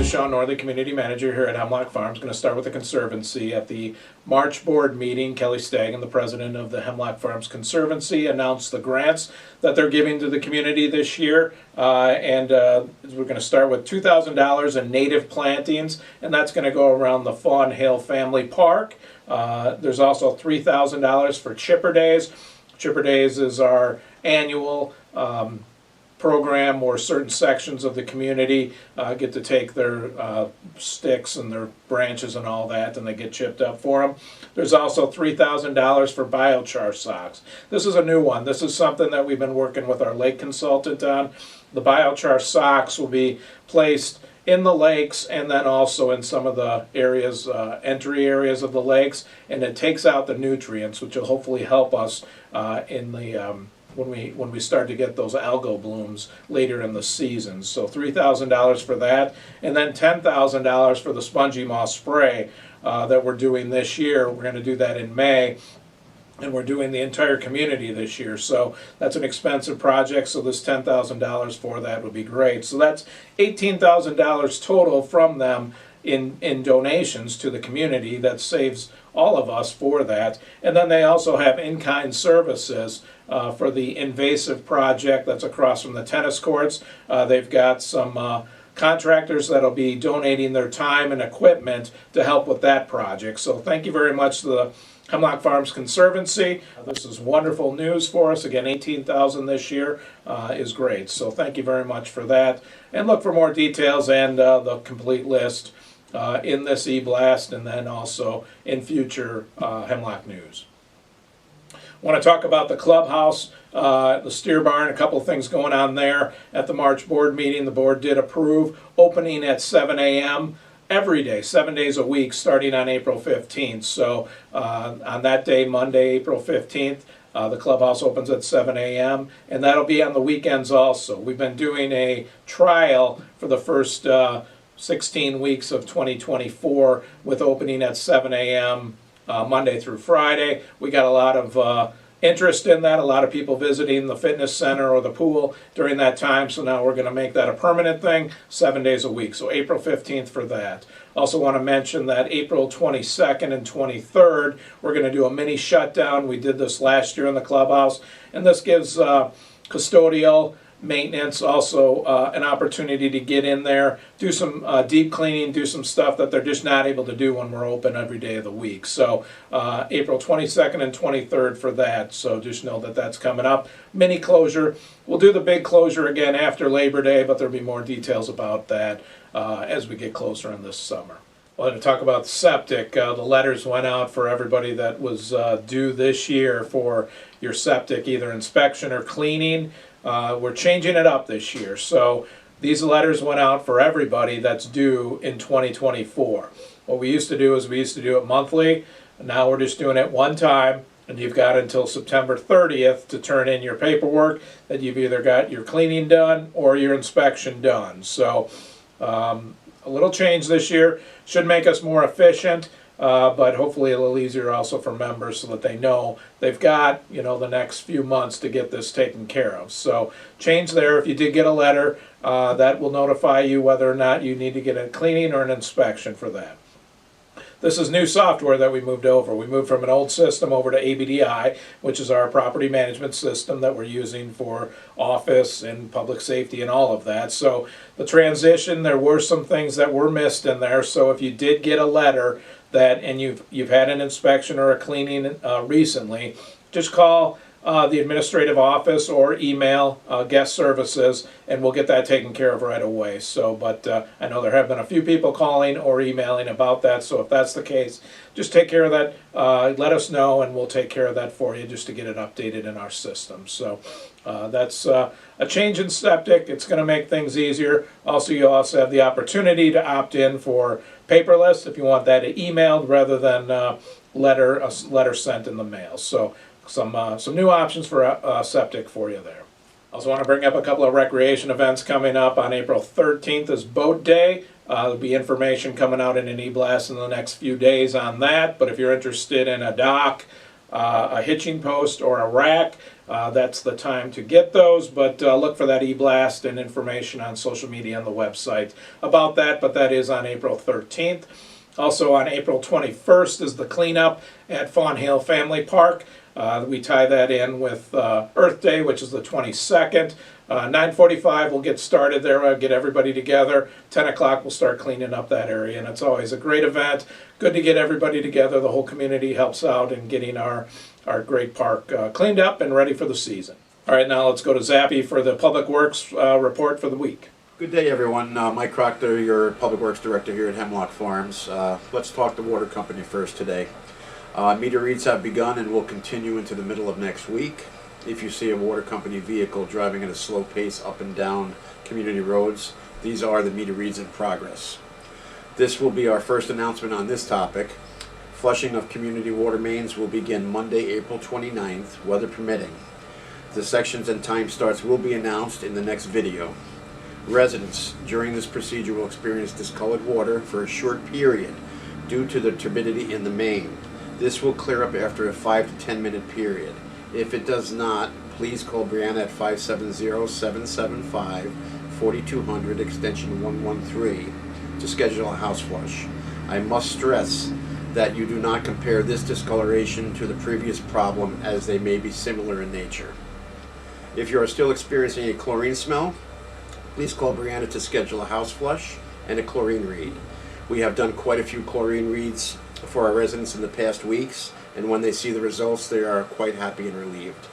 Shaun Nordlie, Community Manager here at Hemlock Farms. Going to start with the Conservancy. At the March board meeting, Kelly Stagg, the president of the Hemlock Farms Conservancy, announced the grants that they're giving to the community this year. We're going to start with $2,000 in native plantings, and that's going to go around the Fawn Hill Family Park. There's also $3,000 for Chipper Days. Chipper Days is our annual program where certain sections of the community get to take their sticks and their branches and all that, and they get chipped up for them. There's also $3,000 for biochar socks. This is a new one. This is something that we've been working with our lake consultant on. The biochar socks will be placed in the lakes and then also in some of the areas, entry areas of the lakes, and it takes out the nutrients, which will hopefully help us in the when we start to get those algal blooms later in the season. So $3,000 for that, and then $10,000 for the spongy moss spray that we're doing this year. We're going to do that in May, and we're doing the entire community this year. So that's an expensive project, so this $10,000 for that would be great. So that's $18,000 total from them in donations to the community. That saves all of us for that. And then they also have in-kind services for the invasive project that's across from the tennis courts. They've got some contractors that'll be donating their time and equipment to help with that project. So thank you very much to the Hemlock Farms Conservancy. This is wonderful news for us. Again, $18,000 this year is great. So thank you very much for that. And look for more details and the complete list in this e-blast and then also in future Hemlock news. I want to talk about the clubhouse, the steer barn, a couple of things going on there. At the March board meeting, the board did approve opening at 7 a.m. every day, 7 days a week, starting on April 15th. So on that day, Monday, April 15th, the clubhouse opens at 7 a.m. and that'll be on the weekends also. We've been doing a trial for the first 16 weeks of 2024 with opening at 7 a.m. Monday through Friday. We got a lot of interest in that, a lot of people visiting the fitness center or the pool during that time, so now we're going to make that a permanent thing, 7 days a week. So April 15th for that. Also want to mention that April 22nd and 23rd, we're going to do a mini shutdown. We did this last year in the clubhouse, and this gives custodial maintenance also an opportunity to get in there, do some deep cleaning, do some stuff that they're just not able to do when we're open every day of the week. So April 22nd and 23rd for that, so just know that that's coming up. Mini closure. We'll do the big closure again after Labor Day, but there'll be more details about that as we get closer in this summer. Well, to talk about the septic, the letters went out for everybody that was due this year for your septic, either inspection or cleaning. We're changing it up this year, so these letters went out for everybody that's due in 2024. What we used to do is we used to do it monthly, and now we're just doing it one time, and you've got until September 30th to turn in your paperwork that you've either got your cleaning done or your inspection done. So a little change this year should make us more efficient. But hopefully a little easier also for members so that they know they've got, the next few months to get this taken care of. So change there. If you did get a letter, that will notify you whether or not you need to get a cleaning or an inspection for that. This is new software that we moved over. We moved from an old system over to ABDI, which is our property management system that we're using for office and public safety and all of that. So the transition, there were some things that were missed in there. So if you did get a letter and you've had an inspection or a cleaning recently, just call the administrative office or email guest services, and we'll get that taken care of right away. So, but I know there have been a few people calling or emailing about that, so if that's the case, just take care of that. Let us know, and we'll take care of that for you just to get it updated in our system. So that's a change in septic. It's going to make things easier. Also, you also have the opportunity to opt in for paperless if you want that emailed rather than a letter sent in the mail. So some new options for septic for you there. I also want to bring up a couple of recreation events coming up. On April 13th is Boat Day. There'll be information coming out in an e-blast in the next few days on that. But if you're interested in a dock, a hitching post, or a rack, that's the time to get those, but look for that e-blast and information on social media and the website about that, but that is on April 13th. Also on April 21st is the cleanup at Fawn Hill Family Park. We tie that in with Earth Day, which is the 22nd. 9:45 we'll get started there, get everybody together. 10 o'clock we'll start cleaning up that area, and it's always a great event. Good to get everybody together. The whole community helps out in getting our great park cleaned up and ready for the season. All right, now let's go to Zappy for the Public Works report for the week. Good day, everyone. Mike Proctor, your Public Works Director here at Hemlock Farms. Let's talk the water company first today. Meter reads have begun and will continue into the middle of next week. If you see a water company vehicle driving at a slow pace up and down community roads, these are the meter reads in progress. This will be our first announcement on this topic. Flushing of community water mains will begin Monday, April 29th, weather permitting. The sections and time starts will be announced in the next video. Residents during this procedure will experience discolored water for a short period due to the turbidity in the main. This will clear up after a 5 to 10 minute period. If it does not, please call Brianna at 570-775-4200 extension 113 to schedule a house flush. I must stress that you do not compare this discoloration to the previous problem, as they may be similar in nature. If you are still experiencing a chlorine smell, please call Brianna to schedule a house flush and a chlorine read. We have done quite a few chlorine reads for our residents in the past weeks, and when they see the results, they are quite happy and relieved.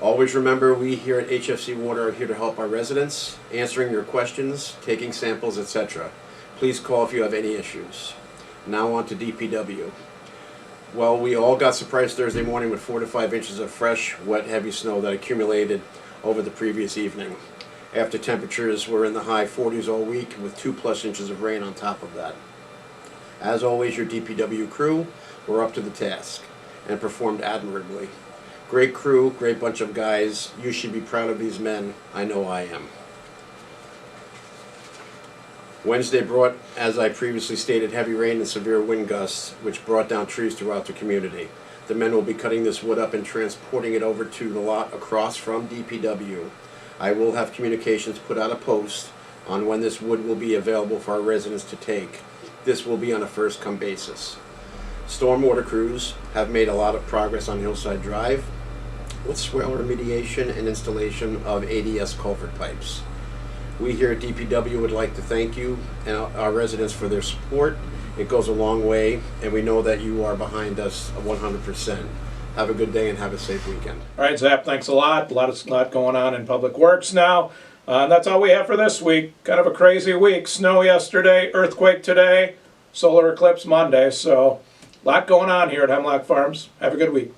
Always remember, we here at HFC Water are here to help our residents, answering your questions, taking samples, etc. Please call if you have any issues. Now on to DPW. Well, we all got surprised Thursday morning with 4 to 5 inches of fresh, wet, heavy snow that accumulated over the previous evening, after temperatures were in the high 40s all week with 2+ inches of rain on top of that. As always, your DPW crew were up to the task and performed admirably. Great crew, great bunch of guys. You should be proud of these men. I know I am. Wednesday brought, as I previously stated, heavy rain and severe wind gusts, which brought down trees throughout the community. The men will be cutting this wood up and transporting it over to the lot across from DPW. I will have communications put out a post on when this wood will be available for our residents to take. This will be on a first-come basis. Stormwater crews have made a lot of progress on Hillside Drive with swale remediation and installation of ADS culvert pipes. We here at DPW would like to thank you and our residents for their support. It goes a long way, and we know that you are behind us 100%. Have a good day and have a safe weekend. All right, Zap, thanks a lot. A lot going on in Public Works now. And that's all we have for this week. Kind of a crazy week. Snow yesterday, earthquake today, solar eclipse Monday. So a lot going on here at Hemlock Farms. Have a good week.